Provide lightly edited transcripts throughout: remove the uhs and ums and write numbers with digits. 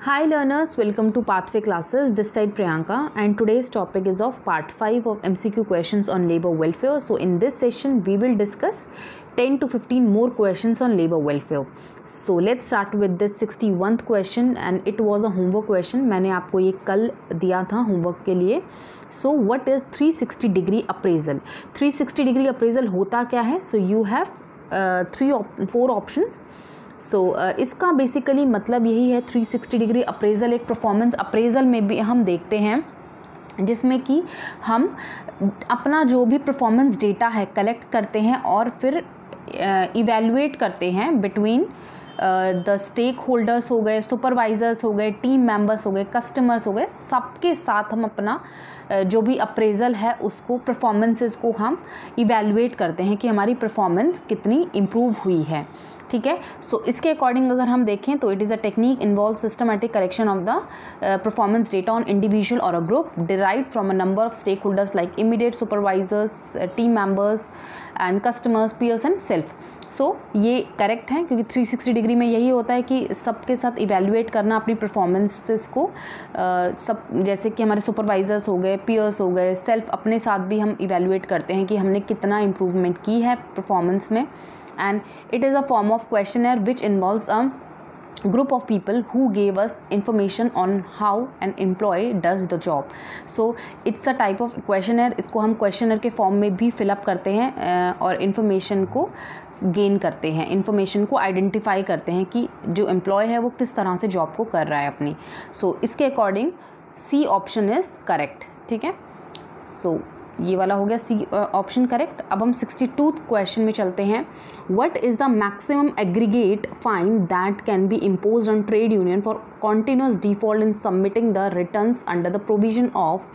Hi learners, welcome to Pathway classes. This side Priyanka and today's topic is of part 5 of MCQ questions on labor welfare. So in this session we will discuss 10 to 15 more questions on labor welfare. So let's start with this 61st question and it was a homework question. मैंने आपको ये कल दिया था homework के लिए. So what is 360 degree appraisal? 360 degree appraisal होता क्या है? So you have 4 options. इसका बेसिकली मतलब यही है 360 डिग्री अप्रेजल एक परफॉर्मेंस अप्रेजल में भी हम देखते हैं जिसमें कि हम अपना जो भी परफॉर्मेंस डेटा है कलेक्ट करते हैं और फिर इवैल्यूएट करते हैं बिटवीन द स्टेक होल्डर्स हो गए, सुपरवाइजर्स हो गए, टीम मेंबर्स हो गए, कस्टमर्स हो गए, सबके साथ हम अपना जो भी अप्रेजल है उसको परफॉर्मेंसेस को हम इवैल्यूएट करते हैं कि हमारी परफॉर्मेंस कितनी इम्प्रूव हुई है. ठीक है. सो इसके अकॉर्डिंग अगर हम देखें तो it is a technique involve systematic collection of the performance data on individual और a group derived from a number of stakeholders like immediate supervisors, team members and customers, peers and self. So ये correct है क्योंकि 360 degree में यही होता है कि सबके साथ इवैल्यूएट करना अपनी परफॉर्मेंसेस को. सब जैसे कि हमारे सुपरवाइजर्स हो गए, पीयर्स हो गए, सेल्फ अपने साथ भी हम इवैल्यूएट करते हैं कि हमने कितना इम्प्रूवमेंट की है परफॉर्मेंस में. And it is a form of questionnaire which involves a group of people who gave us information on how an employee does the job. So it's a type of questionnaire. इसको हम questionnaire के form में भी fill up करते हैं और information को gain करते हैं, इन्फॉर्मेशन को आइडेंटिफाई करते हैं कि जो एम्प्लॉय है वो किस तरह से जॉब को कर रहा है अपनी. सो इसके according C option is correct. ठीक है. सो ये वाला हो गया सी ऑप्शन करेक्ट. अब हम 62th क्वेश्चन में चलते हैं. What is the maximum aggregate fine that can be impose on trade union for continuous default in submitting the returns under the provision of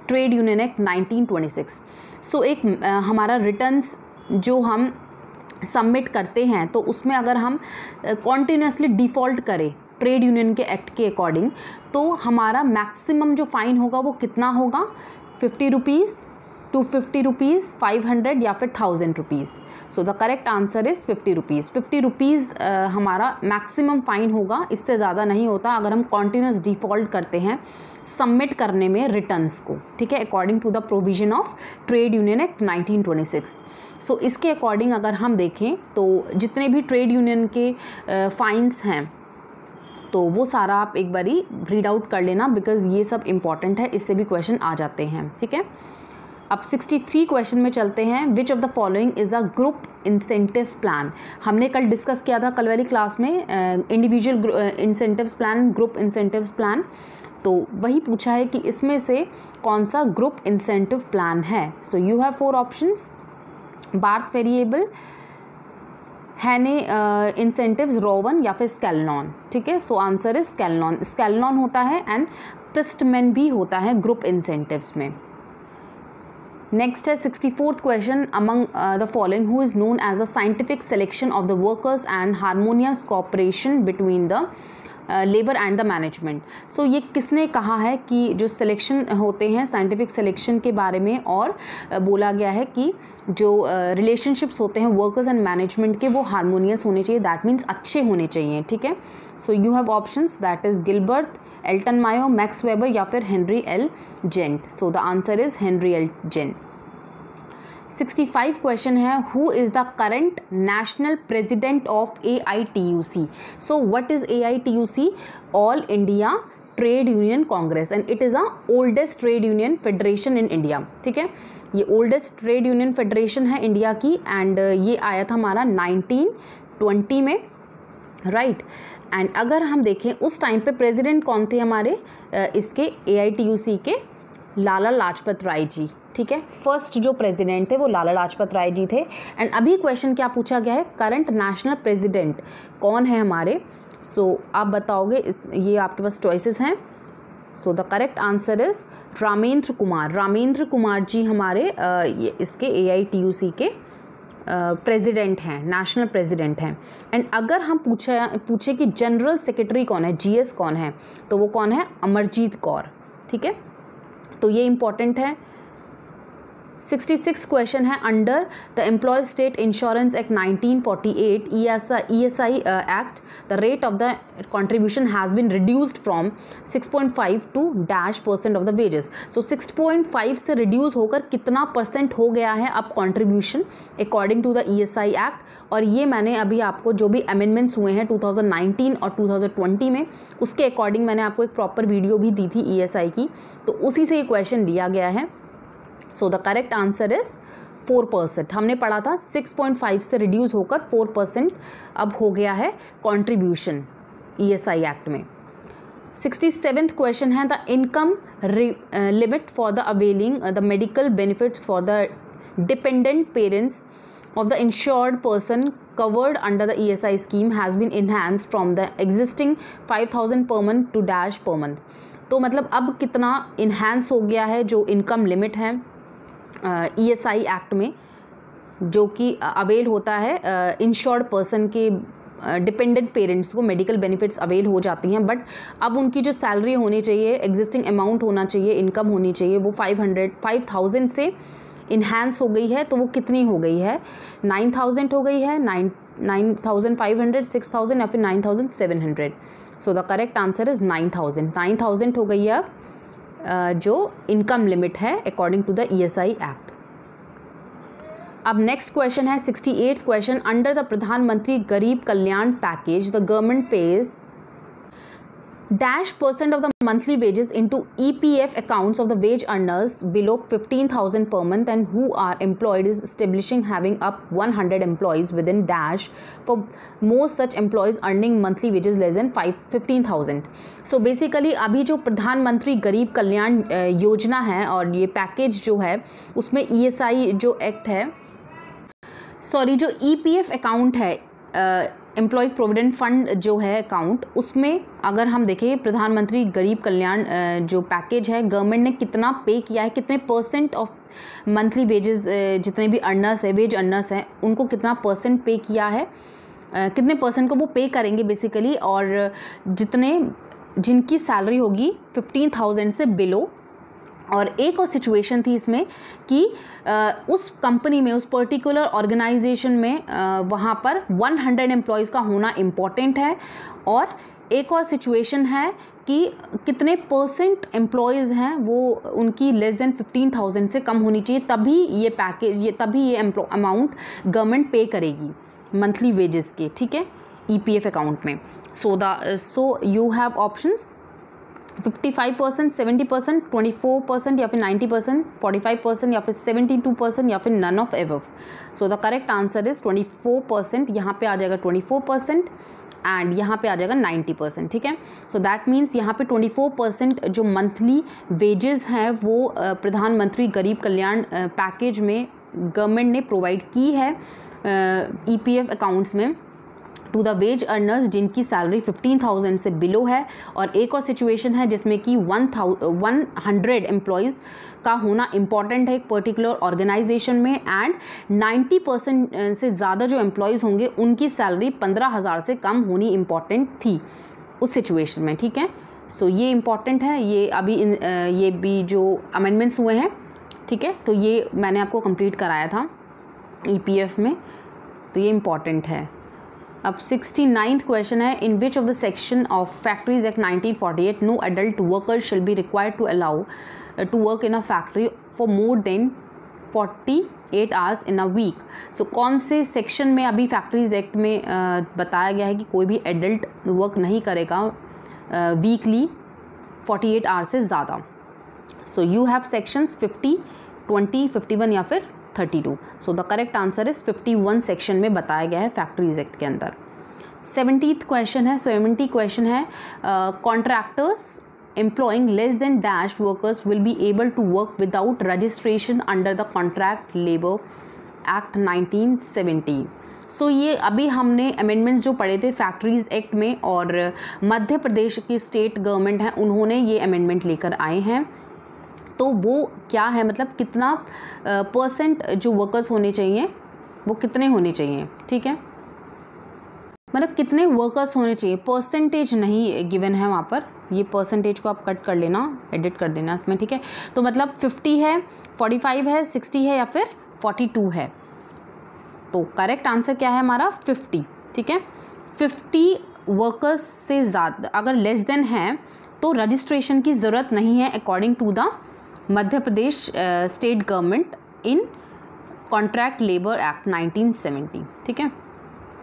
trade union act 1926. सो एक हमारा returns जो हम submit करते हैं तो उसमें अगर हम कॉन्टिन्यूसली डिफ़ॉल्ट करें ट्रेड यूनियन के एक्ट के अकॉर्डिंग तो हमारा मैक्सिमम जो फ़ाइन होगा वो कितना होगा? 50 रुपीज़, 250 रुपीज़, 500 या फिर 1000 rupees. So the correct answer is 50 rupees. 50 rupees हमारा मैक्सिमम फ़ाइन होगा, इससे ज़्यादा नहीं होता अगर हम कॉन्टिन्यूस डिफ़ॉल्ट करते हैं सबमिट करने में रिटर्न्स को. ठीक है. According to the provision of trade union act 1926. So इसके अकॉर्डिंग अगर हम देखें तो जितने भी ट्रेड यूनियन के फ़ाइन्स हैं तो वो सारा आप एक बारी रीड आउट कर लेना बिकॉज ये सब इम्पॉर्टेंट है, इससे भी क्वेश्चन आ जाते हैं. ठीक है. अब 63 क्वेश्चन में चलते हैं. विच of the following is a group incentive plan. हमने कल डिस्कस किया था कल वाली क्लास में individual incentives plan, group incentives plan. तो वही पूछा है कि इसमें से कौन सा ग्रुप इंसेंटिव प्लान है. So you have 4 options. Barth variable, Haynes incentives, Rowan या फिर स्केलनॉन. ठीक है. So answer is स्केलनॉन. स्केलनॉन होता है एंड प्रिस्टमैन भी होता है ग्रुप इंसेंटिव्स में. नेक्स्ट है 64th question. Among the following who is known as the scientific selection of the workers and harmonious cooperation between the labour and the management. So ये किसने कहा है कि जो सिलेक्शन होते हैं साइंटिफिक सिलेक्शन के बारे में और बोला गया है कि जो रिलेशनशिप्स होते हैं वर्कर्स एंड मैनेजमेंट के वो हारमोनियस होने चाहिए, दैट मीन्स अच्छे होने चाहिए. ठीक है. So you have options that is Gilbert, Elton Mayo, Max Weber या फिर Henry L Gantt. So the answer is Henry L Gantt. 65 question है. Who is the current national president of AITUC. So what is AITUC? All India trade union congress and it is a oldest trade union federation in India. ठीक है. ये oldest trade union federation है India की and ये आया था हमारा 1920 में. राइट. एंड अगर हम देखें उस टाइम पे प्रेसिडेंट कौन थे हमारे इसके AITUC के? लाला लाजपत राय जी. ठीक है. फर्स्ट जो प्रेसिडेंट थे वो लाला लाजपत राय जी थे. एंड अभी क्वेश्चन क्या पूछा गया है? करंट नेशनल प्रेसिडेंट कौन है हमारे? सो आप बताओगे. ये आपके पास चॉइसेस हैं. So the correct answer is Ramendra Kumar. Ramendra Kumar ji हमारे ये इसके AITUC के प्रेसिडेंट हैं, नेशनल प्रेसिडेंट हैं. एंड अगर हम पूछे कि जनरल सेक्रेटरी कौन है, GS कौन है, तो वो कौन है? अमरजीत कौर. ठीक है. तो ये इम्पॉर्टेंट है. 66 क्वेश्चन है, under the employ state insurance act 1948 ESI act the rate of the contribution has been reduced from 6.5 to -% of the wages. So 6.5 से रिड्यूस होकर कितना % हो गया है अब contribution according to the ESI act. और ये मैंने अभी आपको जो भी अमेंडमेंट्स हुए हैं 2019 और 2020 में, उसके अकॉर्डिंग मैंने आपको एक प्रॉपर वीडियो भी दी थी ESI की, तो उसी से ये क्वेश्चन लिया गया है। सो द करेक्ट आंसर इज 4%। हमने पढ़ा था 6.5 से रिड्यूस होकर 4% अब हो गया है कंट्रीब्यूशन ESI एक्ट में। 67th क्वेश्चन है, the income limit for the availing the medical benefits for the dependent parents of the insured person covered under the ESI scheme has been enhanced from the existing 5,000 per month to dash per month। तो मतलब अब कितना enhance हो गया है जो income limit है ESI act में, जो कि अवेल होता है इंश्योर्ड पर्सन के डिपेंडेंट पेरेंट्स को मेडिकल बेनिफिट्स अवेल हो जाती हैं, बट अब उनकी जो सैलरी होनी चाहिए, एग्जिस्टिंग अमाउंट होना चाहिए, इनकम होनी चाहिए, वो 5,000 से इन्हांस हो गई है। तो वो कितनी हो गई है? 9,000 हो गई है, 9,500, 6,000 या फिर 9,700। So the correct answer is 9,000 हो गई है जो इनकम लिमिट है according to the ESI act. अब नेक्स्ट क्वेश्चन है 68th question, under the Pradhanmantri Garib Kalyan package the government pays -% of the monthly wages into EPF accounts of the wage earners below 15,000 per month and who are employed is establishing having up 100 employees within dash for most such employees earning monthly wages less than 15,000। So basically अभी जो प्रधानमंत्री गरीब कल्याण योजना है और ये package जो है उसमें ESI जो एक्ट है, सॉरी जो EPF अकाउंट है एम्प्लॉयज़ प्रोविडेंट फंड जो है अकाउंट, उसमें अगर हम देखें प्रधानमंत्री गरीब कल्याण जो पैकेज है गवर्नमेंट ने कितना पे किया है, कितने % ऑफ मंथली वेजेस जितने भी अर्नर्स है, वेज अर्नर्स हैं, उनको कितना % पे किया है, कितने % को वो पे करेंगे बेसिकली, और जिनकी सैलरी होगी 15,000 से बिलो। और एक और सिचुएशन थी इसमें कि उस कंपनी में, उस पर्टिकुलर ऑर्गेनाइजेशन में वहाँ पर 100 एम्प्लॉयज़ का होना इम्पॉर्टेंट है। और एक और सिचुएशन है कि कितने % एम्प्लॉयज़ हैं वो उनकी लेस देन 15,000 से कम होनी चाहिए, तभी ये पैकेज तभी ये अमाउंट गवर्नमेंट पे करेगी मंथली वेजेस के, ठीक है, EPF अकाउंट में। सो यू हैव ऑप्शंस 55%, 70%, 24% या फिर 90%, 45% या फिर 72% या फिर none of above. So the correct answer is 24%। यहाँ पे आ जाएगा 24% एंड यहाँ पे आ जाएगा 90%, ठीक है। सो दैट मीन्स यहाँ पे 24% जो मंथली वेजेस हैं वो प्रधानमंत्री गरीब कल्याण पैकेज में गवर्नमेंट ने प्रोवाइड की है EPF अकाउंट्स में टू द वेज अर्नर्स जिनकी सैलरी 15,000 से बिलो है। और एक और सिचुएशन है जिसमें कि 100 एम्प्लॉयज़ का होना इम्पॉर्टेंट है एक पर्टिकुलर ऑर्गेनाइजेशन में, एंड 90% से ज़्यादा जो एम्प्लॉयज़ होंगे उनकी सैलरी 15,000 से कम होनी इम्पॉर्टेंट थी उस सिचुएशन में, ठीक है। सो ये इम्पॉर्टेंट है, ये अभी ये भी जो अमेंडमेंट्स हुए हैं, ठीक है, तो ये मैंने आपको कंप्लीट कराया था EPF में, तो ये इम्पॉर्टेंट है। अब 69th क्वेश्चन है, in which of the section of factories act 1948 no adult worker shall be required to allow to work in a factory for more than 48 hours in a week. So कौन से section में अभी factories act में बताया गया है कि कोई भी एडल्ट वर्क नहीं करेगा वीकली 48 आवर्स से ज़्यादा। सो यू हैव सेक्शंस 50, 20, 51 या फिर 32। सो the correct answer is 51 section में बताया गया है फैक्ट्रीज एक्ट के अंदर। 70th क्वेश्चन है, 70 क्वेश्चन है, contractors employing less than dash workers will be able to work without registration under the contract labour act 1970। सो ये अभी हमने अमेंडमेंट्स जो पढ़े थे फैक्ट्रीज एक्ट में, और मध्य प्रदेश की स्टेट गवर्नमेंट है उन्होंने ये अमेंडमेंट लेकर आए हैं। तो वो क्या है, मतलब कितना % जो वर्कर्स होने चाहिए वो कितने होने चाहिए, ठीक है। मतलब कितने वर्कर्स होने चाहिए, परसेंटेज नहीं गिवन है वहाँ पर, ये परसेंटेज को आप कट कर लेना, एडिट कर देना इसमें, ठीक है। तो मतलब 50 है, 45 है, 60 है या फिर 42 है। तो करेक्ट आंसर क्या है हमारा 50, ठीक है। 50 वर्कर्स से ज़्यादा अगर लेस देन है तो रजिस्ट्रेशन की ज़रूरत नहीं है according to the Madhya Pradesh state government in contract labour act 1970, ठीक है।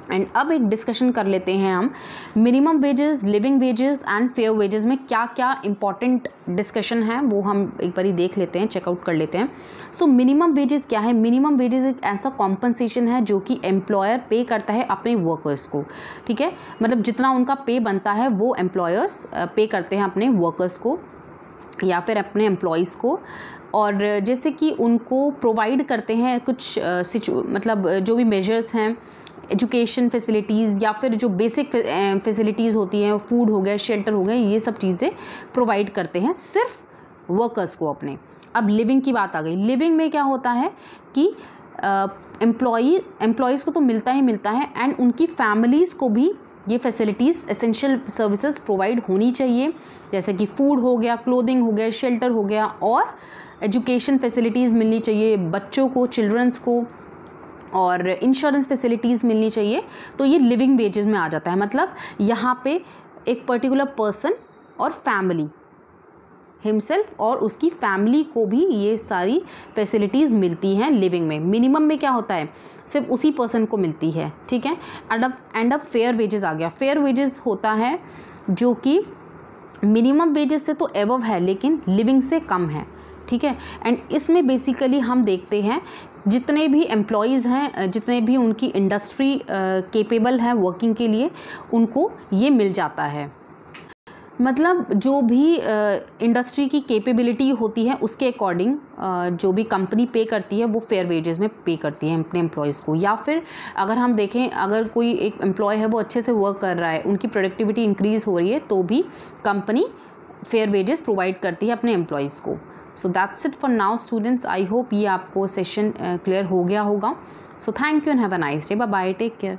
एंड अब एक डिस्कशन कर लेते हैं हम minimum wages, living wages and fair wages में क्या क्या इंपॉर्टेंट डिस्कशन है वो हम एक बार देख लेते हैं, चेकआउट कर लेते हैं। सो मिनिमम वेजेस क्या है? मिनिमम वेजेस एक ऐसा कॉम्पनसेशन है जो कि एम्प्लॉयर पे करता है अपने वर्कर्स को, ठीक है। मतलब जितना उनका पे बनता है वो एम्प्लॉयर्स पे करते हैं अपने वर्कर्स को या फिर अपने एम्प्लॉयज़ को, और जैसे कि उनको प्रोवाइड करते हैं कुछ मतलब जो भी मेजर्स हैं, एजुकेशन फैसिलिटीज़ या फिर जो बेसिक फैसिलिटीज़ होती हैं, फूड हो गया, शेल्टर हो गया, ये सब चीज़ें प्रोवाइड करते हैं सिर्फ वर्कर्स को अपने। अब लिविंग की बात आ गई। लिविंग में क्या होता है कि एम्प्लॉयज़ को तो मिलता ही मिलता है एंड उनकी फैमिलीज़ को भी ये फैसिलिटीज़, एसेंशियल सर्विसेज प्रोवाइड होनी चाहिए, जैसे कि फूड हो गया, क्लोथिंग हो गया, शेल्टर हो गया, और एजुकेशन फैसिलिटीज़ मिलनी चाहिए बच्चों को, चिल्ड्रंस को, और इंश्योरेंस फैसिलिटीज़ मिलनी चाहिए। तो ये लिविंग वेजेस में आ जाता है। मतलब यहाँ पे एक पर्टिकुलर पर्सन और फैमिली हिमसेल्फ और उसकी फैमिली को भी ये सारी फैसिलिटीज़ मिलती हैं लिविंग में। मिनिमम में क्या होता है? सिर्फ उसी पर्सन को मिलती है, ठीक है। एंड अब फेयर वेजेस आ गया। फेयर वेजेस होता है जो कि मिनिमम वेजेस से तो एबव है लेकिन लिविंग से कम है, ठीक है। एंड इसमें बेसिकली हम देखते हैं जितने भी एम्प्लॉयज़ हैं, जितने भी उनकी इंडस्ट्री कैपेबल है वर्किंग के लिए, उनको ये मिल जाता है। मतलब जो भी इंडस्ट्री की कैपेबिलिटी होती है उसके अकॉर्डिंग जो भी कंपनी पे करती है वो फेयर वेजेस में पे करती है अपने एम्प्लॉयज़ को। या फिर अगर हम देखें, अगर कोई एक एम्प्लॉय है वो अच्छे से वर्क कर रहा है, उनकी प्रोडक्टिविटी इंक्रीज़ हो रही है, तो भी कंपनी फेयर वेजेस प्रोवाइड करती है अपने एम्प्लॉयज़ को। So that's it for now students. I hope ये आपको सेशन क्लियर हो गया होगा। So thank you and have a nice day. Bye bye, take care.